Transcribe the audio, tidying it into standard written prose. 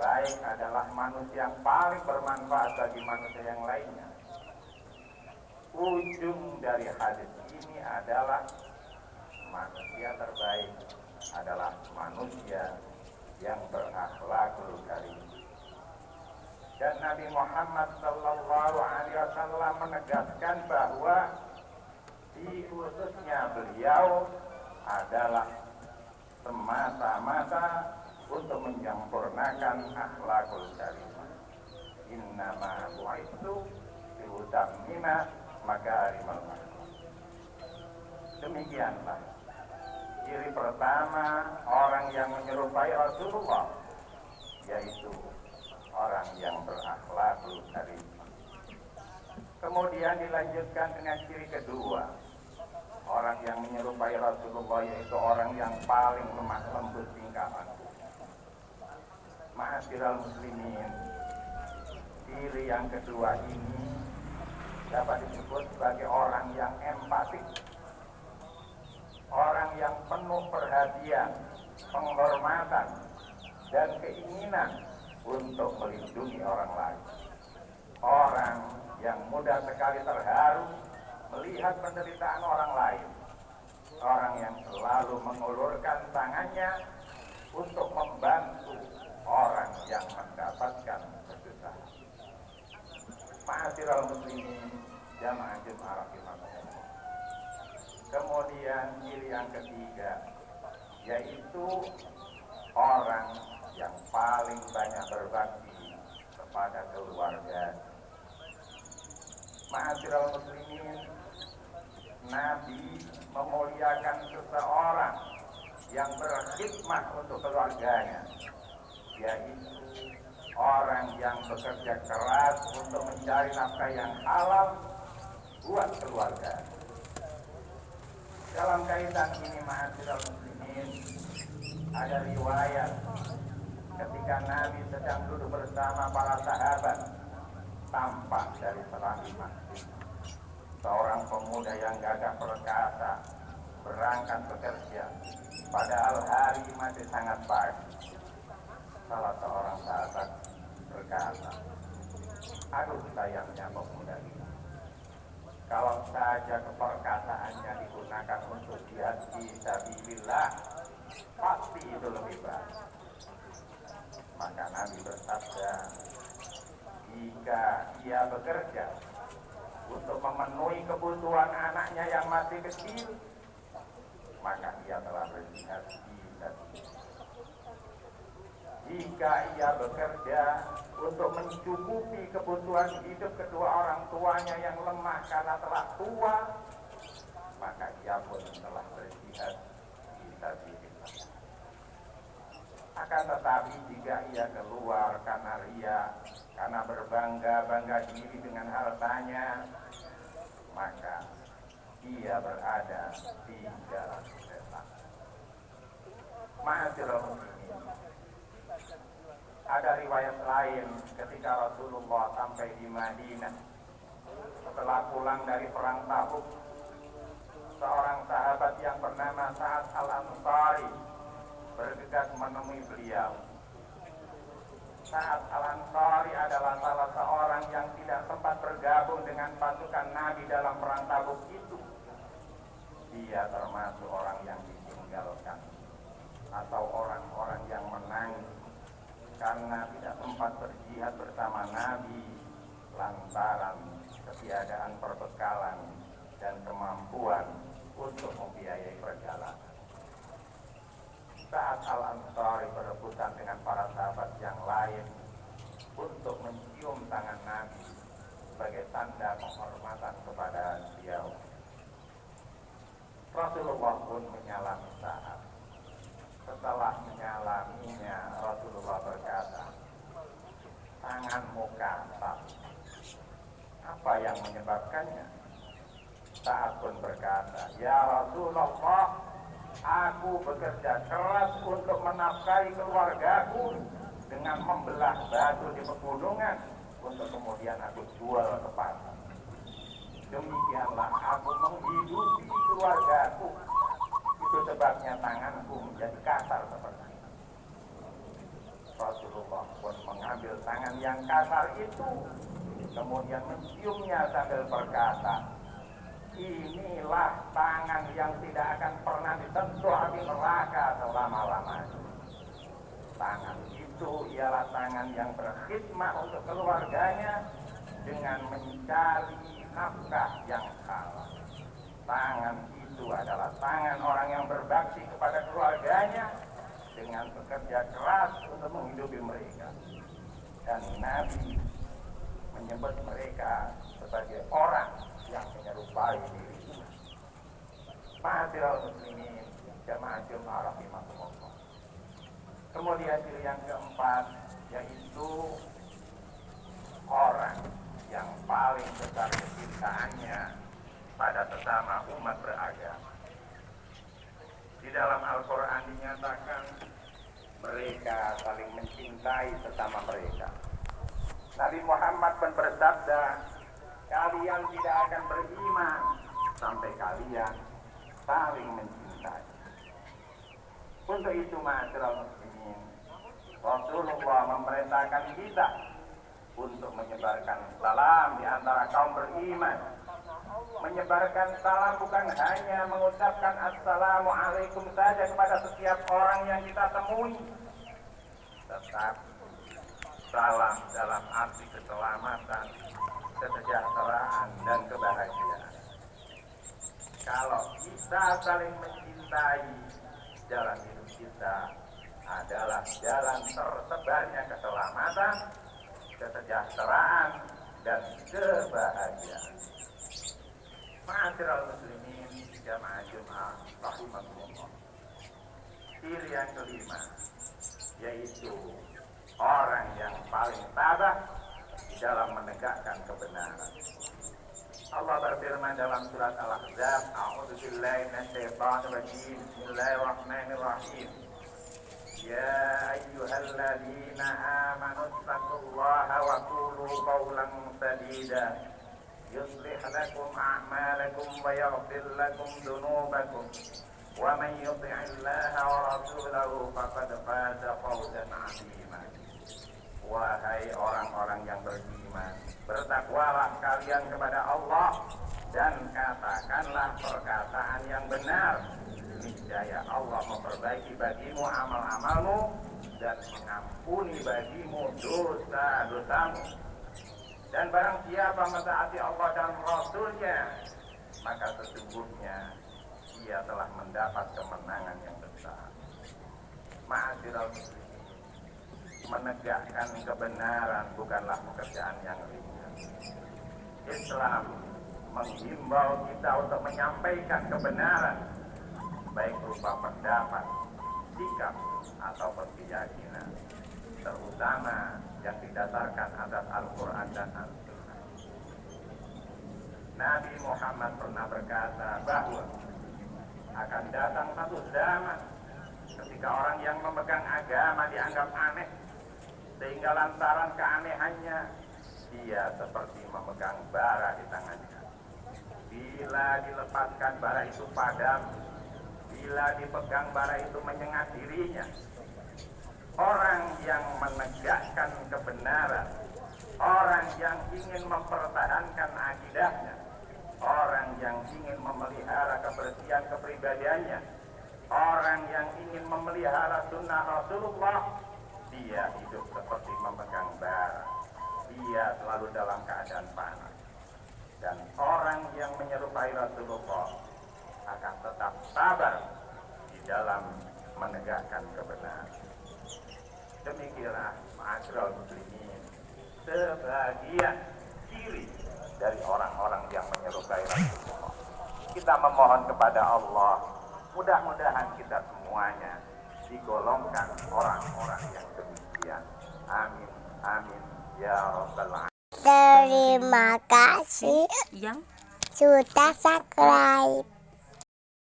terbaik adalah manusia yang paling bermanfaat bagi manusia yang lainnya. Ujung dari hadis ini adalah manusia terbaik adalah manusia yang berakhlakul karim. Dan Nabi Muhammad sallallahu alaihi wasallam menegaskan bahwa diutusnya beliau adalah semata-mata untuk menyempurnakan akhlakul karimah. Innama bu'itsu liutammima makarimal akhlak. Demikianlah ciri pertama orang yang menyerupai Rasulullah, yaitu orang yang berakhlakul karimah. Kemudian dilanjutkan dengan ciri kedua, orang yang menyerupai Rasulullah yaitu orang yang paling lemah lembut tingkah laku. Ma'asyiral muslimin, ciri yang kedua ini dapat disebut sebagai orang yang empatik, orang yang penuh perhatian, penghormatan, dan keinginan untuk melindungi orang lain. Orang yang mudah sekali terharu melihat penderitaan orang lain. Orang yang selalu mengulurkan tangannya untuk membantu orang yang mendapatkan kesusahan. Ma'asyiral muslimin, jamaah Jumat rahimakumullah. Kemudian ciri yang ketiga, yaitu orang yang paling banyak berbakti kepada keluarga. Ma'asyiral muslimin, Nabi memuliakan seseorang yang berkhidmat untuk keluarganya, yaitu orang yang bekerja keras untuk mencari nafkah yang halal buat keluarga. Dalam kaitan ini, ma'asyiral muslimin, ada riwayat ketika Nabi sedang duduk bersama para sahabat, tampak dari serambi masjid seorang pemuda yang gagah perkasa berangkat bekerja, padahal hari masih sangat pagi. Salah seorang sahabat berkata, aduh sayangnya pemuda ini, kalau saja keperkasaannya digunakan untuk jihad fisabilillah, pasti itu lebih baik. Maka Nabi bersabda, jika ia bekerja untuk memenuhi kebutuhan anaknya yang masih kecil, maka ia telah berjihad fisabilillah. Jika ia bekerja untuk mencukupi kebutuhan hidup kedua orang tuanya yang lemah karena telah tua, maka ia pun telah berjihad fisabilillah. Akan tetapi jika ia keluar karena ria, karena berbangga-bangga diri dengan hartanya, maka ia berada di jalan setan. Ma'asyiral muslimin, ada riwayat lain ketika Rasulullah sampai di Madinah setelah pulang dari perang Tabuk, seorang sahabat yang bernama Sa'ad al-Ansari bergegas menemui beliau. Sa'ad al-Ansari adalah salah seorang yang tidak sempat bergabung dengan pasukan Nabi dalam perang Tabuk itu. Dia termasuk orang yang ditinggalkan atau orang-orang yang menangis karena tidak sempat berjihad bersama Nabi lantaran ketiadaan perbekalan dan kemampuan untuk membiayai perjalanan. Saat Al-Ansari berebutan dengan para sahabat yang lain untuk mencium tangan Nabi sebagai tanda penghormatan kepada beliau, Rasulullah pun menyalami Sa'ad. Setelah menyalaminya, Rasulullah berkata, tanganmu kasar, apa yang menyebabkannya? Sa'ad pun berkata, ya Rasulullah, aku bekerja keras untuk menafkahi keluargaku dengan membelah batu di pegunungan untuk kemudian aku jual ke pasar. Demikianlah aku menghidupi keluargaku. Itu sebabnya tanganku menjadi kasar seperti itu. Rasulullah pun mengambil tangan yang kasar itu, kemudian menciumnya sambil berkata, inilah tangan yang tidak akan pernah disentuh api neraka selama-lamanya. Tangan itu ialah tangan yang berkhidmat untuk keluarganya dengan mencari nafkah yang halal. Tangan itu adalah tangan orang yang berbakti kepada keluarganya dengan bekerja keras untuk menghidupi mereka. Dan Nabi menyebut mereka sebagai orang yang menyerupai dirinya. Ma'asyiral muslimin, jamaah Jumat rahimakumullah. Kemudian ciri yang keempat, yaitu orang yang paling besar kecintaannya pada sesama umat beragama. Di dalam Al-Quran dinyatakan mereka saling mencintai sesama mereka. Nabi Muhammad pun bersabda, kalian tidak akan beriman sampai kalian saling mencintai. Untuk itu, ma'asyiral muslimin, Rasulullah memerintahkan kita untuk menyebarkan salam di antara kaum beriman. Menyebarkan salam bukan hanya mengucapkan assalamualaikum saja kepada setiap orang yang kita temui, tetapi salam dalam arti keselamatan, kesejahteraan, dan kebahagiaan. Kalau kita saling mencintai, jalan hidup kita adalah jalan tersebarnya keselamatan, kesejahteraan, dan kebahagiaan. Ma'asyiral muslimin, jamaah Jumat rahimakumullah. Ciri yang kelima, yaitu orang yang paling tabah di dalam menegakkan kebenaran. Allah berfirman dalam surat Al-Ahzab, a'udzubillahi minasyaitonir rajim, bismillahirrahmanirrahim. Ya ayyuhalladzina amanu taqullaha wa qulu qawlan sadida yuslih lakum a'malakum wa yaghfir lakum dhunubakum wa man yuti'illaha wa rasulahu faqad faza fawzan 'azima. Wahai orang-orang yang beriman, bertakwalah kalian kepada Allah dan katakanlah perkataan yang benar. Niscaya Allah memperbaiki bagimu amal-amalmu dan mengampuni bagimu dosa-dosamu. Dan barang siapa mentaati Allah dan Rasulnya, maka sesungguhnya ia telah mendapat kemenangan yang besar. Ma'asyiral muslimin, menegakkan kebenaran bukanlah pekerjaan yang ringan. Islam menghimbau kita untuk menyampaikan kebenaran, baik berupa pendapat, sikap, atau keyakinan, terutama yang didasarkan atas Al-Quran dan As-Sunnah. Nabi Muhammad pernah berkata bahwa akan datang satu zaman ketika orang yang memegang agama dianggap aneh, sehingga lantaran keanehannya dia seperti memegang bara di tangannya. Bila dilepaskan bara itu padam, bila dipegang bara itu menyengat dirinya. Orang yang menegakkan kebenaran, orang yang ingin mempertahankan akidahnya, orang yang ingin memelihara kebersihan kepribadiannya, orang yang ingin memelihara sunnah Rasulullah, dia hidup seperti memegang bara. Dia selalu dalam keadaan panas. Dan orang yang menyerupai Rasulullah akan tetap sabar di dalam menegakkan kebenaran. Demikianlah ma'asyiral muslimin, sebagian ciri dari orang-orang yang menyerupai Rasulullah. Kita memohon kepada Allah, mudah-mudahan kita semuanya digolongkan orang-orang yang demikian. Amin, amin, ya rabbal alamin. Terima kasih yang sudah subscribe.